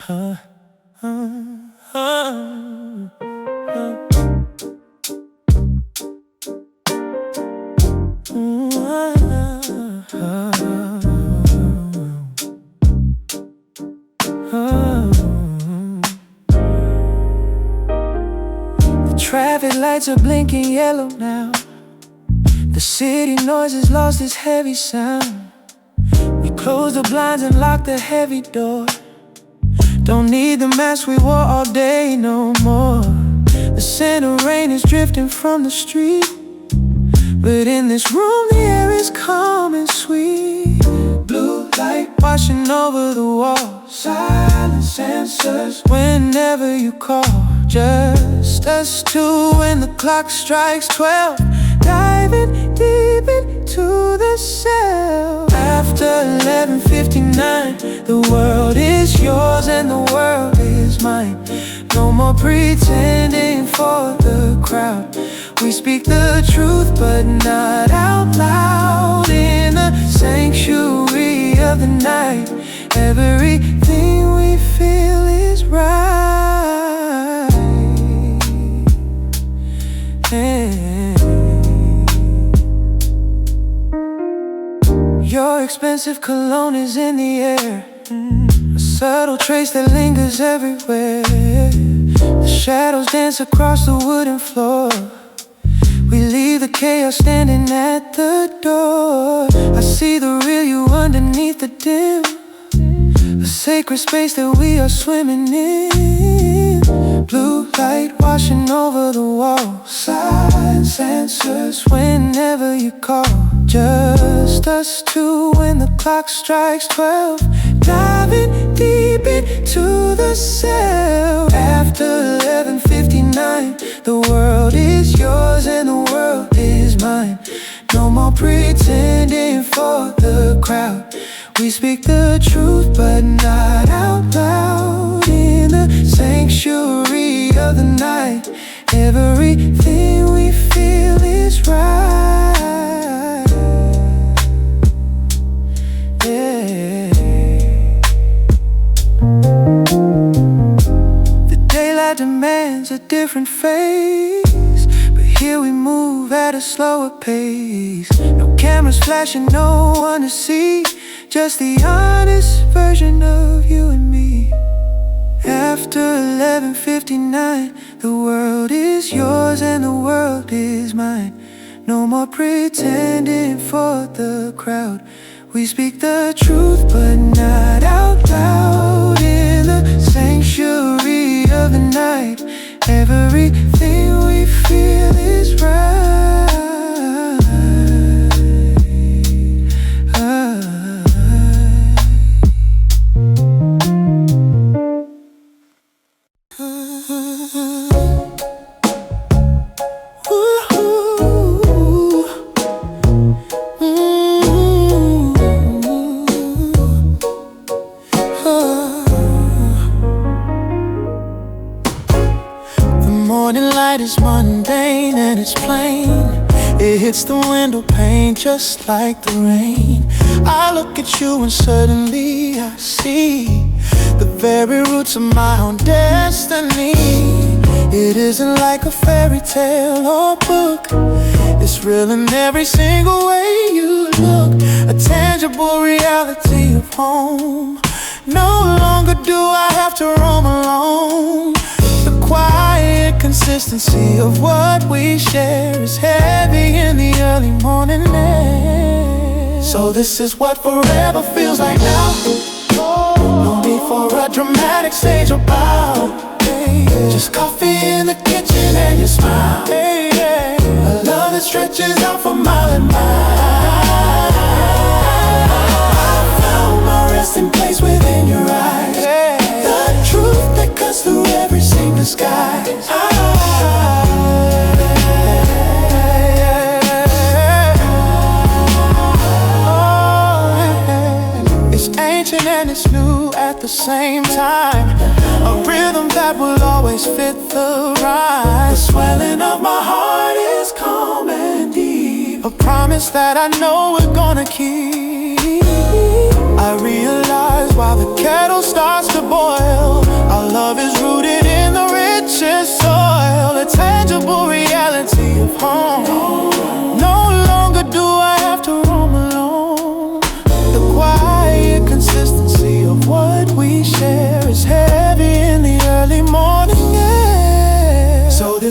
uh, uh, The traffic lights are blinking yellow now. The city noise has lost its heavy sound. We close the blinds and lock the heavy door. Don't need the mask we wore all day no more. The scent of rain is drifting from the street, but in this room the air is calm and sweet. Blue light washing over the walls. Silence answers whenever you call. Just us two when the clock strikes 12. Diving deep into the cell. After 11:59, the world is yours and the world is mine. No more pretending for the crowd. We speak the truth but not out loud. In the sanctuary of the night, everything we feel is right. Your expensive cologne is in the air, a subtle trace that lingers everywhere. The shadows dance across the wooden floor. We leave the chaos standing at the door. I see the real you underneath the dim, a sacred space that we are swimming in. Blue light washing over the wall. Silence answers whenever you call. Just us two when the clock strikes 12. Diving deep into the cell. After 11:59, the world is yours and the world is mine. No more pretending for the crowd. We speak the truth but not out loud. In the sanctuary of the night, everything we feel is right. Yeah. The daylight demands a different face, but here we move at a slower pace. No cameras flashing, no one to see, just the honest version of you and me. After 11:59, the world is yours and the world is mine. No more pretending for the crowd. We speak the truth but not out loud. In the sanctuary of the night, everything we feel is right. Morning light is mundane and it's plain. It hits the window pane just like the rain. I look at you and suddenly I see the very roots of my own destiny. It isn't like a fairy tale or book. It's real in every single way you look. A tangible reality of home. No longer do I have to roam alone. The quiet consistency of what we share is heavy in the early morning air. So this is what forever feels like now. No need for a dramatic stage or bow. Just coffee in the kitchen and your smile. A love that stretches out for mile and mile. I found my resting place within your eyes. The truth that cuts through every single disguise. It's ancient and it's new at the same time. A rhythm that will always fit the rhyme. The swelling of my heart is calm and deep. A promise that I know we're gonna keep. I realize while the kettle starts to boil,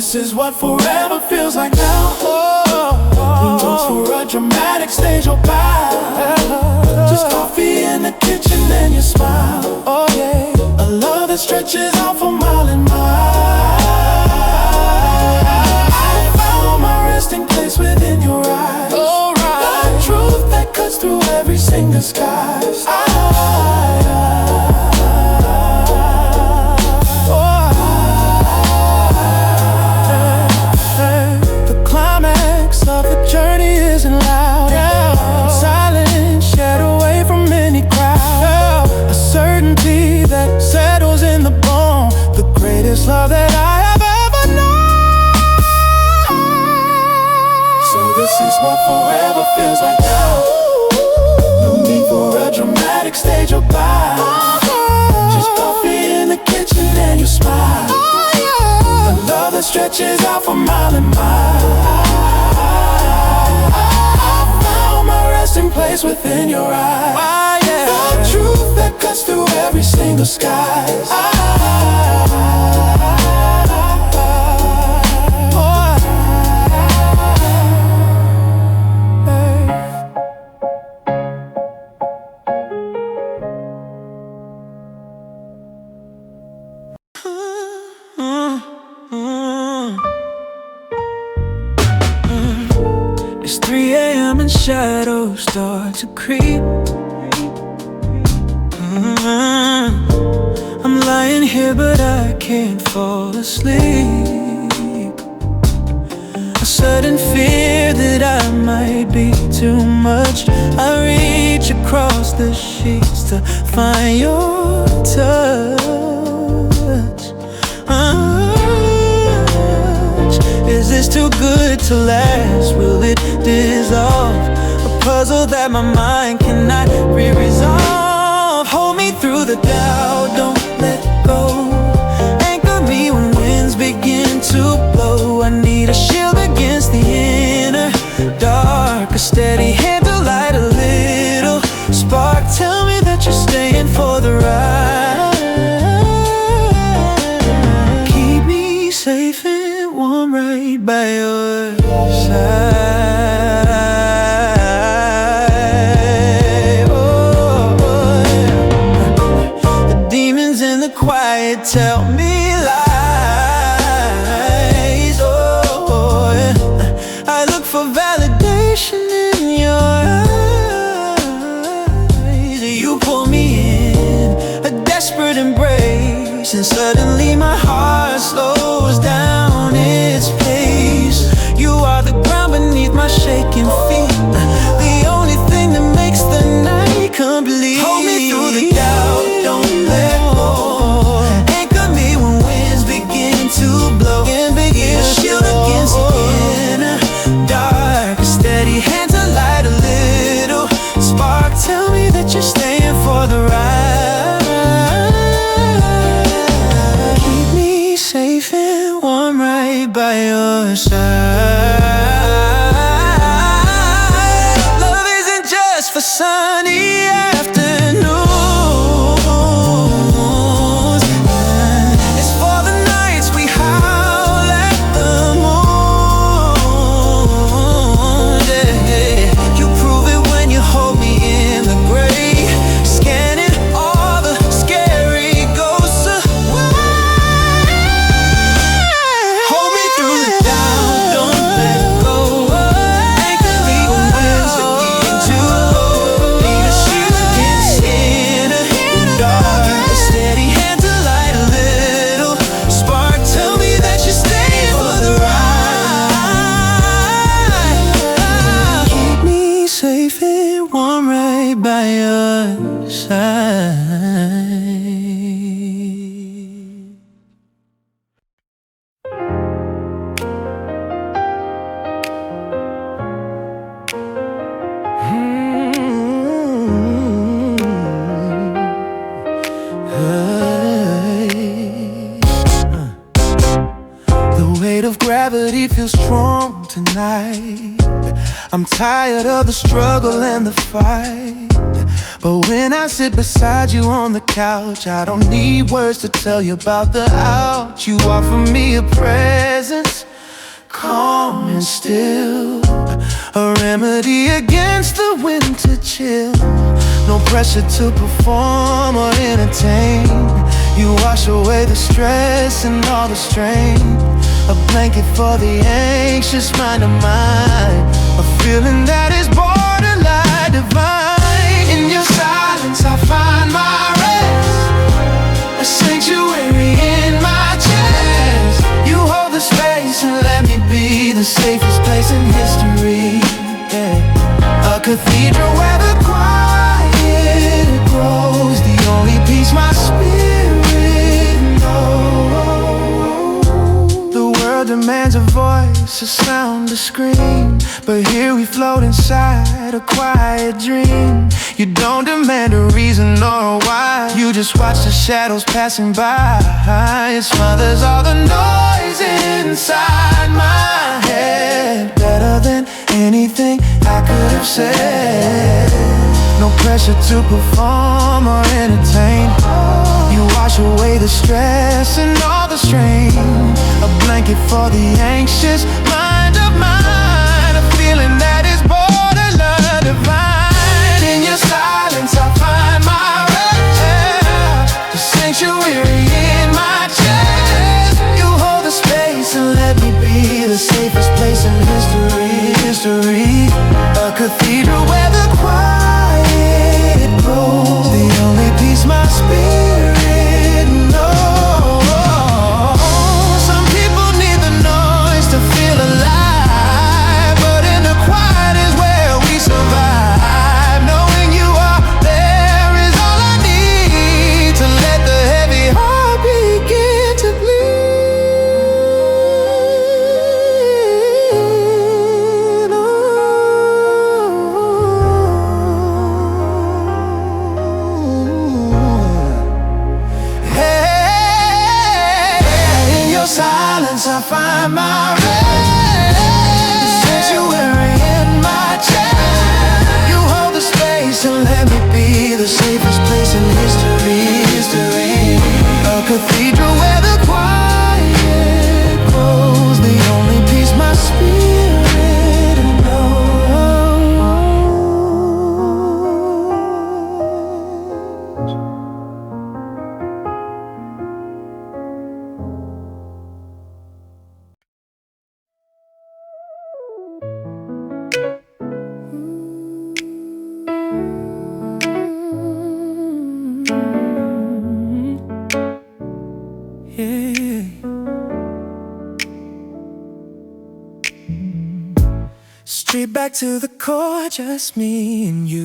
this is what forever feels like now. No need for a dramatic stage or bow. Just coffee in the kitchen and your smile. Oh yeah, a love that stretches out for mile and mile. I found my resting place within your eyes. The truth that cuts through every single disguise. The climax of the journey isn't loud. Silence shed away from any crowd. A certainty that settles in the bone. The greatest love that I have ever known. So this is what forever feels like now. No need for a dramatic stage or bow. Just coffee in the kitchen and you smile. A love that stretches out for mile and mile. I found my resting place within your eyes. The truth that cuts through every single skies. It's 3 a.m. and shadows start to creep. I'm lying here but I can't fall asleep. A sudden fear that I might be too much. I reach across the sheets to find your touch. Is this too good to last? Will it dissolve? A puzzle that my mind cannot re-resolve. Hold me through the doubt, don't let go. Anchor me when winds begin to blow. I need a shield against the inner dark. A steady hand to light a little spark. Tell me that you're staying for the ride. Keep me safe and warm right by your side. Quiet, tell me lies. Oh, yeah. I look for validation in your eyes. You pull me in, a desperate embrace, and suddenly my heart slows down its pace. You are the ground beneath my shaking feet, the only thing that makes the night complete. Hold me through the doubt, don't let go. To blow and begin a shield against the inner dark. A steady hand to light a little spark. Tell me that you're staying for the ride. Keep me safe and warm right by your side. Love isn't just for sunny afternoons. Gravity feels strong tonight. I'm tired of the struggle and the fight. But when I sit beside you on the couch, I don't need words to tell you about the ouch. You offer me a presence calm and still, a remedy against the winter chill. No pressure to perform or entertain. You wash away the stress and all the strain. A blanket for the anxious mind of mine. A feeling that is borderline divine. In your silence I find my rest, a sanctuary in my chest. You hold the space and let me be the safest place in history, yeah. A cathedral where the quiet grows, the only peace my spirit knows. The world demands a voice, a sound, a scream, but here we float inside a quiet dream. You don't demand a reason or a why, you just watch the shadows passing by. It smothers all the noise inside my head, better than anything I could have said. No pressure to perform or entertain. You wash away the stress and all the strain. A blanket for the anxious mind of mine. A feeling that is borderline divine. In your silence I find my rest, a sanctuary in my chest. You hold the space and let me be the safest place in history. A cathedral where the quiet grows, the only peace my spirit knows. Some people need the noise to feel alive, but in the quiet is where we survive. Knowing you are there is all I need to let the heavy heart begin to bleed. Silence I find my rest, sanctuary in my chest. You hold the space and let me be the safest place in history. A cathedral where the quiet grows, the only peace my spirit knows. Straight back to the core, just me and you.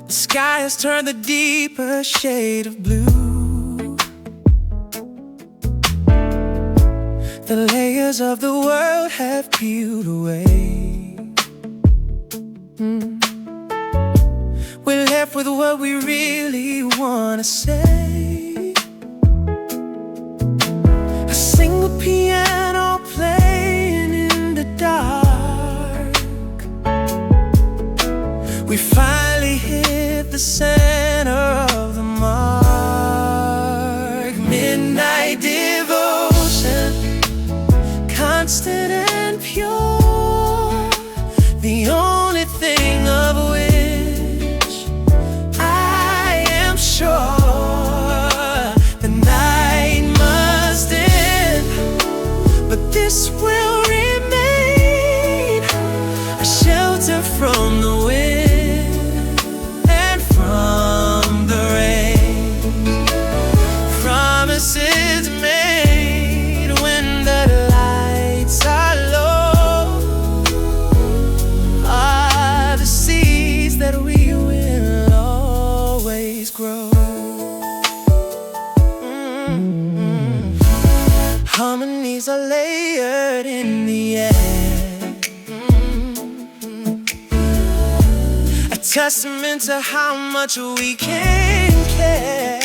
The sky has turned a deeper shade of blue. The layers of the world have peeled away. We're left with what we really wanna say. A single piano playing in the dark. We finally hit the center of the mark. Midnight devotion, constant and pure. The only thing of which I am sure. This will remain a shelter from the wind and from the rain. Promises made when the lights are low are the seeds that we will always grow. Harmonies are layered in the air, a testament to how much we can care.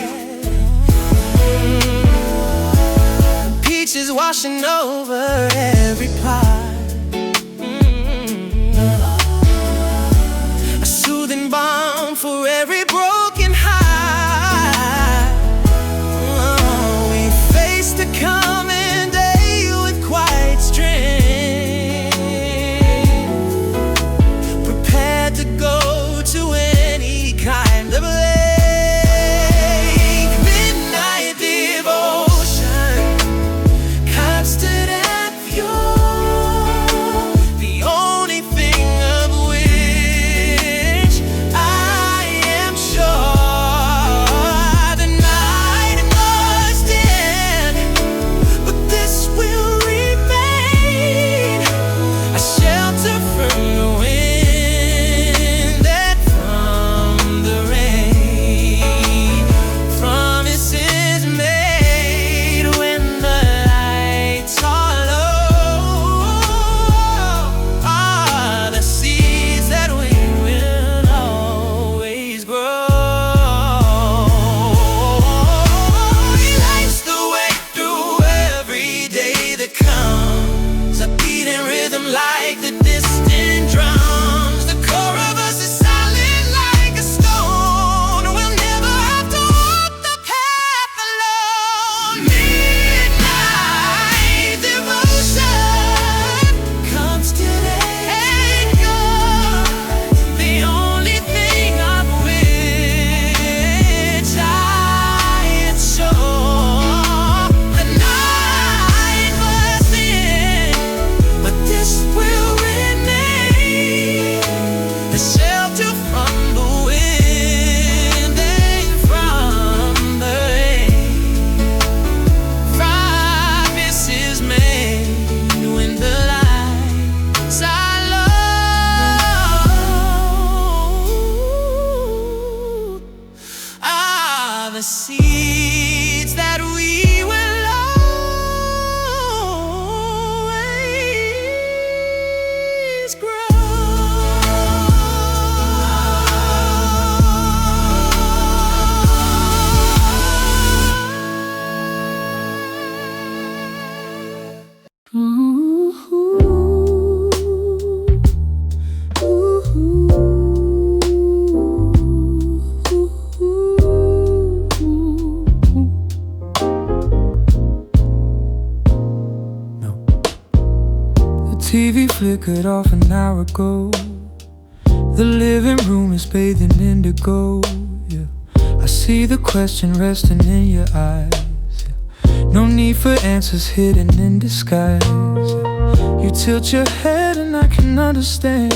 Peaches washing over every part, a soothing balm for every broken heart. We face the the lake. Midnight devotion, constant and pure, the only thing of which I am sure. The night must end, but this will remain a shelter from the wind and from the rain. Promises made when the lights are low are the seeds that we will always grow. He lights the way through every day that comes, a beating rhythm like the distant drums. The core of us is silent like a stone. We'll never have to walk the path alone. Midnight devotion, constant and pure, the only thing of which I am sure. The night must end, but this will remain a shelter from the wind and from the rain. Promises made when the lights are low are the seeds that we will always grow. The TV flickered off an hour ago. The living room is bathed in indigo. Yeah, I see the question resting in your eyes. Yeah. No need for answers hidden in disguise. Yeah. You tilt your head and I can understand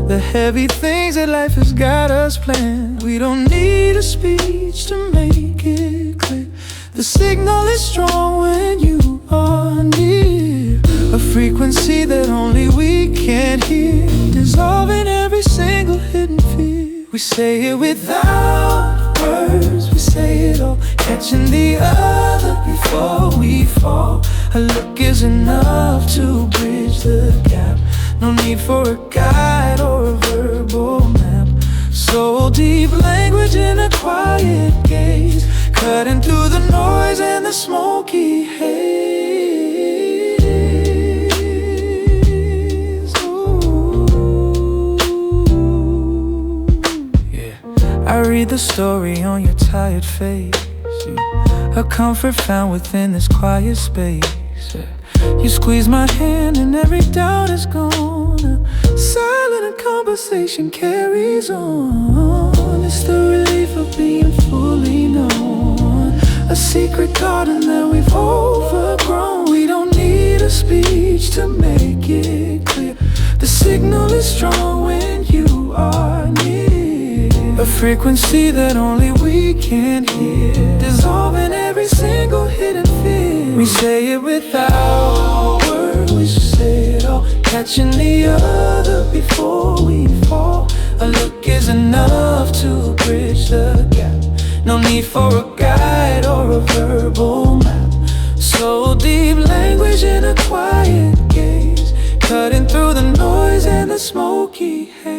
the heavy things that life has got us planned. We don't need a speech to make it clear. The signal is strong when you are near, a frequency that only we can hear, dissolving every single hidden fear. We say it without words, we say it all, catching the other before we fall. A look is enough to bridge the gap. No need for a guide or a verbal map. So deep language in a quiet gaze, cutting through the noise and the smoky haze. Ooh. Yeah. I read the story on your tired face, a comfort found within this quiet space. You squeeze my hand and every doubt is gone. A silent conversation carries on. It's the relief of being fully known, a secret garden that we've overgrown. We don't need a speech to make it clear. The signal is strong when you are near, a frequency that only we can hear, dissolving every single hidden fear. We say it without words, we say it all, catching the other before we fall. A look is enough to bridge the gap. No need for a guide or a verbal map. So deep language in a quiet gaze, cutting through the noise and the smoky haze.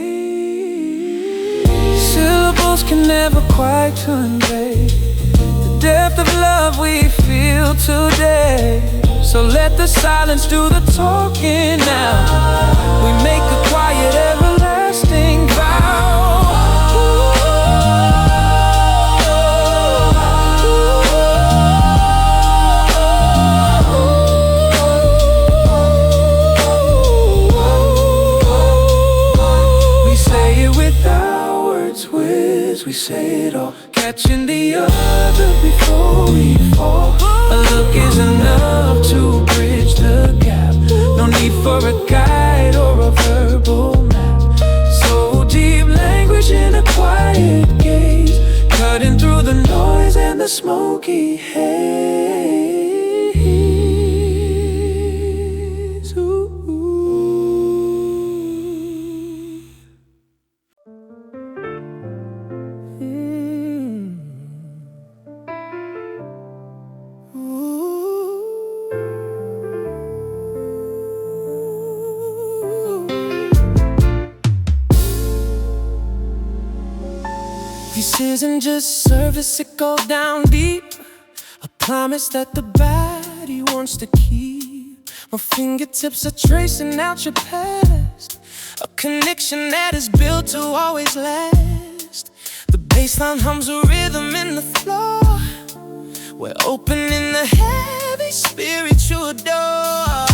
Syllables can never quite convey the depth of love we feel today. So let the silence do the talking now. We make a quiet, everlasting vow. We we say it all. Catching the other before we fall. A look is enough to bridge the gap. No need for a guide or a verbal map. So deep language in a quiet gaze, cutting through the noise and the smoky haze. Ooh. This isn't just service, it goes down deep. A promise that the body wants to keep. My fingertips are tracing out your past, a connection that is built to always last. The bassline hums a rhythm in the floor. We're opening the heavy spiritual door.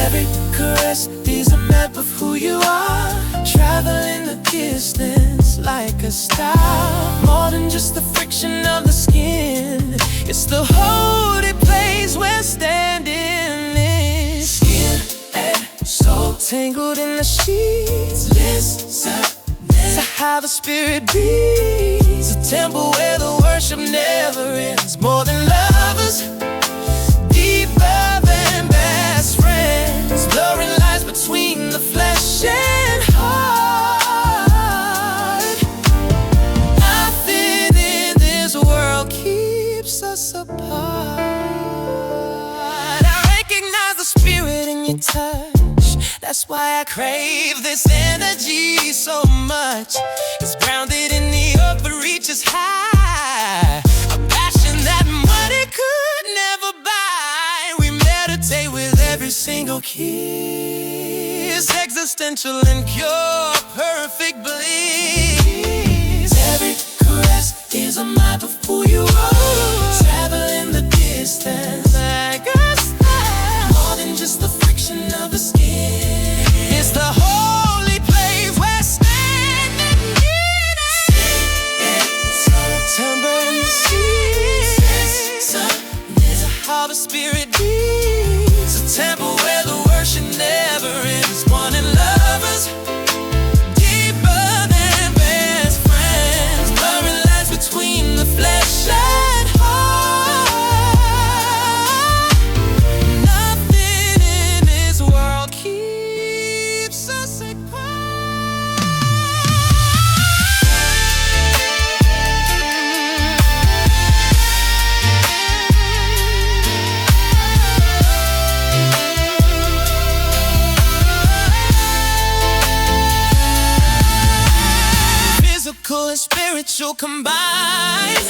Every caress is a map of who you are, traveling the distance like a star. More than just the friction of the skin, it's the holy place we're standing in. Skin and soul tangled in the sheets. Listen to how the spirit beats. A temple where the worship never ends. More than lovers, deeper than best friends. Blurring lines between the flesh and heart. Nothing in this world keeps us apart. I recognize the spirit in your touch. That's why I crave this energy so much. It's grounded in the earth but reaches high. A passion that money could never buy. We meditate with every single kiss. Existential and pure, perfect bliss. Every caress is a map of who you are, traveling the distance like a star. More than just the friction of the skin, it's the holy place we're standing in. September in the seas. How the spirit beats. A temple where the worship never ends. One in lovers, deeper than best friends. Blurring lines between the flesh and heart. Nothing in this world keeps us apart. Physical and spiritual combined,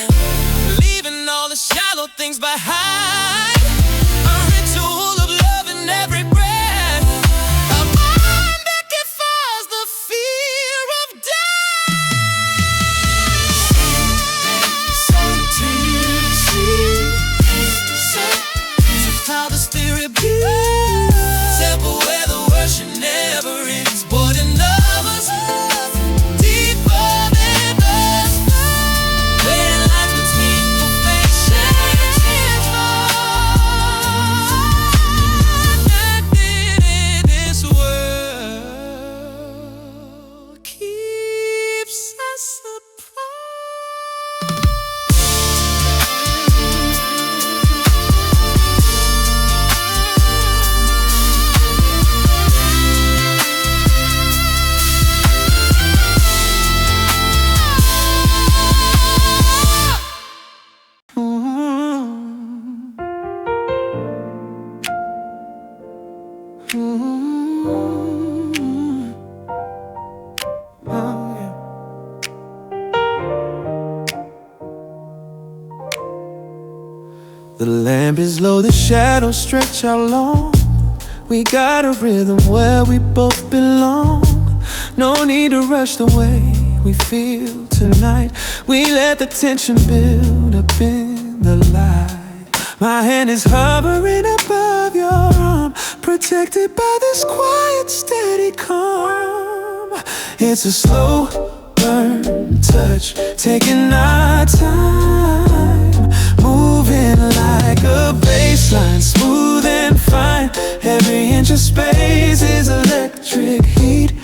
leaving all the shallow things behind. A ritual of love in every breath, a mind that defies the fear of death. How the spirit beats. Temple where the worship never ends. Born in lovers, deeper than best friends. Playing life between perfection and heart. Nothing in this world keeps us apart. The lamp is low, the shadows stretch out long. We got a rhythm where we both belong. No need to rush the way we feel tonight. We let the tension build up in the light. My hand is hovering above your arm, protected by this quiet, steady calm. It's a slow burn touch, taking our time, moving like a baseline, smooth and fine. Every inch of space is electric heat,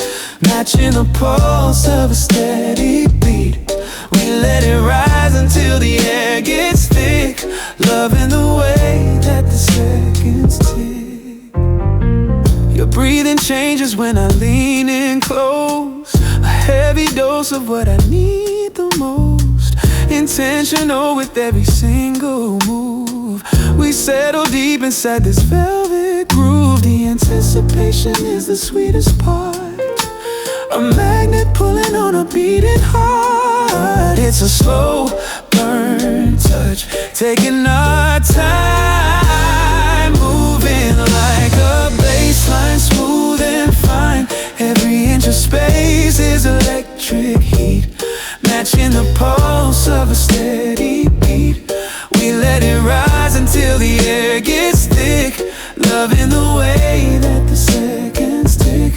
matching the pulse of a steady beat. We let it rise until the air gets thick, loving the way that the seconds tick. Your breathing changes when I lean in close, a heavy dose of what I need the most. Intentional with every single move, we settle deep inside this velvet groove. The anticipation is the sweetest part, a magnet pulling on a beating heart. It's a slow burn touch, taking our time, moving like a baseline, smooth and fine. Every inch of space is electric heat, matching the pulse of a steady beat. We let it rise until the air gets thick, loving the way that the seconds tick.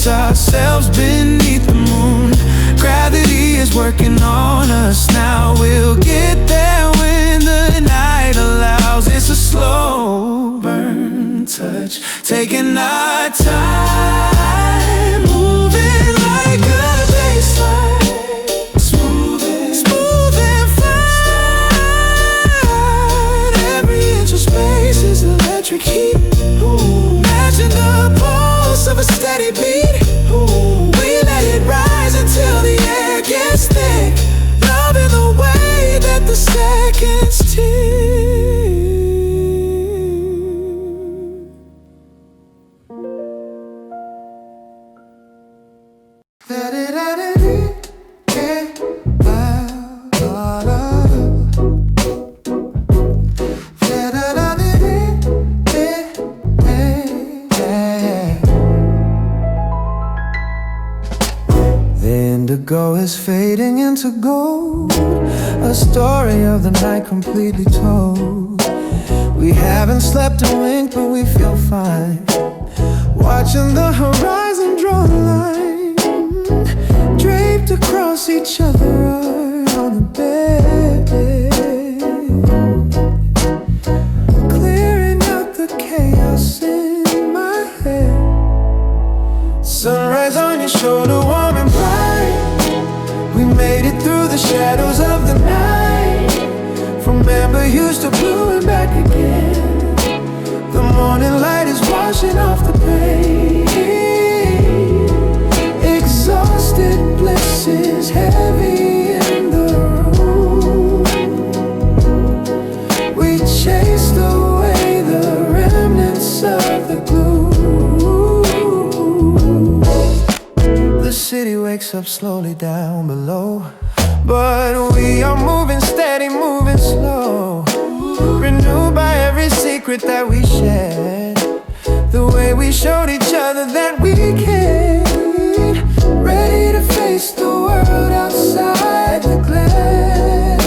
Ourselves beneath the moon, gravity is working on us now. We'll get there when the night allows. It's a slow burn touch, taking our time, moving like a baseline, smooth and fine. Every inch of space is electric heat, matching the pulse of a steady beat. We let it rise until the air gets thick, loving the way that the seconds tick. Indigo is fading into gold, a story of the night completely told. We haven't slept a wink, but we feel fine, watching the horizon draw a line, draped across each other on a bed, clearing out the chaos in my head. Sunrise on your shoulder, warm and bright. We made it through the shadows of the night, from amber hues to blue and back again. The morning light is washing off the pain. Exhausted bliss is heavy in the room. We chased away the remnants of the gloom. The city wakes up slowly down below, but we are moving steady, moving slow, renewed by every secret that we shared, the way we showed each other that we cared, ready to face the world outside the glass.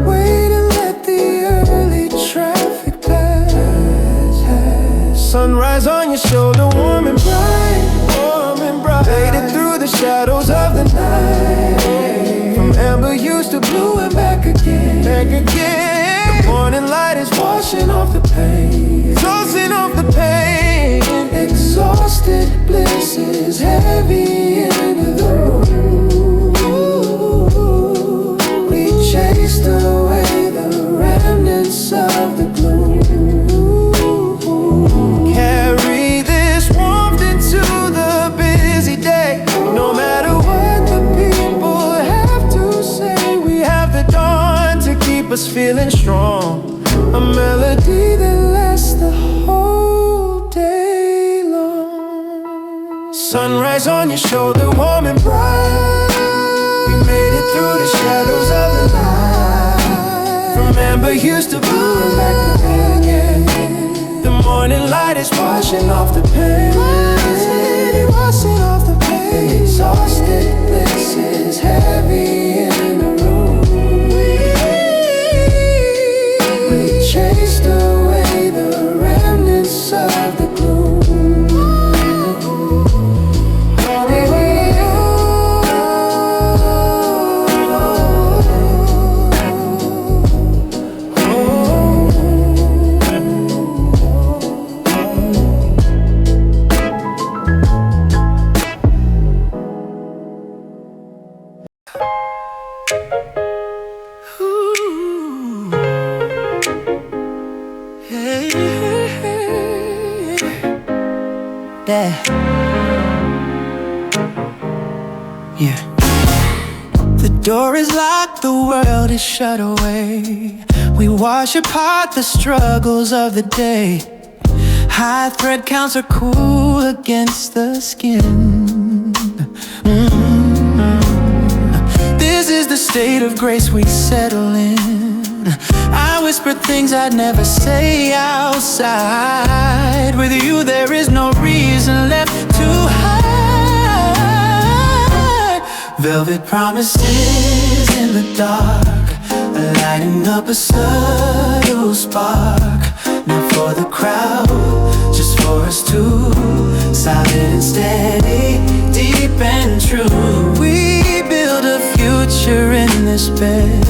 Wait and let the early traffic pass. Sunrise on your shoulder, warm and bright, warm and bright. Faded through the shadows of the night, from amber hues to blue and back again, back again. The morning light is washing off the pain, tossing off the pain. Exhausted bliss is heavy into the room. We chased away the remnants of the gloom. Carry this warmth into the busy day. No matter what the people have to say, we have the dawn to keep us feeling strong. A melody that lasts the whole day long. Sunrise on your shoulder, warm and bright. We made it through the shadows of the night, from amber hues to blue and back again. The morning morning light is washing off the pain. Washing off the pain. Exhausted places heavy in the room. We chased away the remnants of the gloom. Yeah. The door is locked, the world is shut away. We wash apart the struggles of the day. High thread counts are cool against the skin. This is the state of grace we settle in. I whisper things I'd never say outside. With you there is no reason left to hide. Velvet promises in the dark, lighting up a subtle spark. Not for the crowd, just for us two. Solid and steady, deep and true. We build a future in this bed,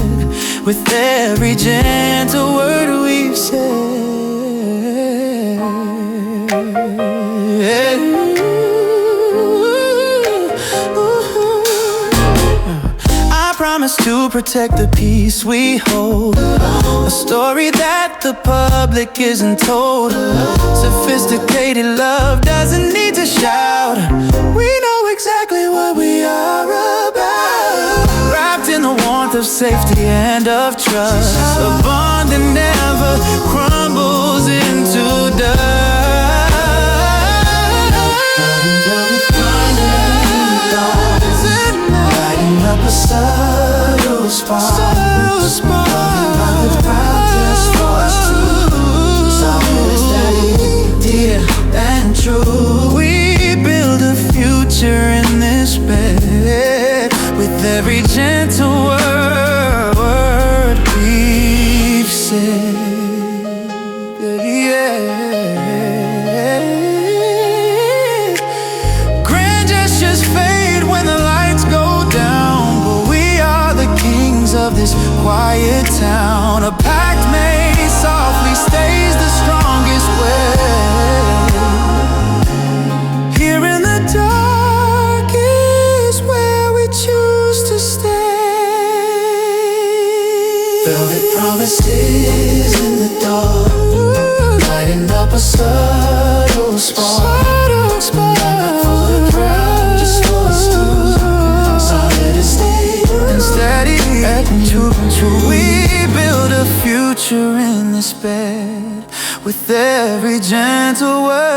with every gentle word we've said. I promise to protect the peace we hold, a story that the public isn't told. Sophisticated love doesn't need to shout. We know exactly what we are about. Wrapped in the warmth of safety and of trust, a bond that never crumbles into dust. Lighting up a subtle spark. Just for us two. Solid and steady, deep and true. We build a future in this bed, with every gentle word we've said. Yeah. Grand gestures fade when the lights go down, but we are the kings of this quiet town. A pact made softly stays the strongest way. Here in the dark is where we choose to stay. Velvet promises in the dark, lighting up a subtle spark. Not for the crowd, just for us two. Solid and steady and true. We build a future in this bed, with every gentle word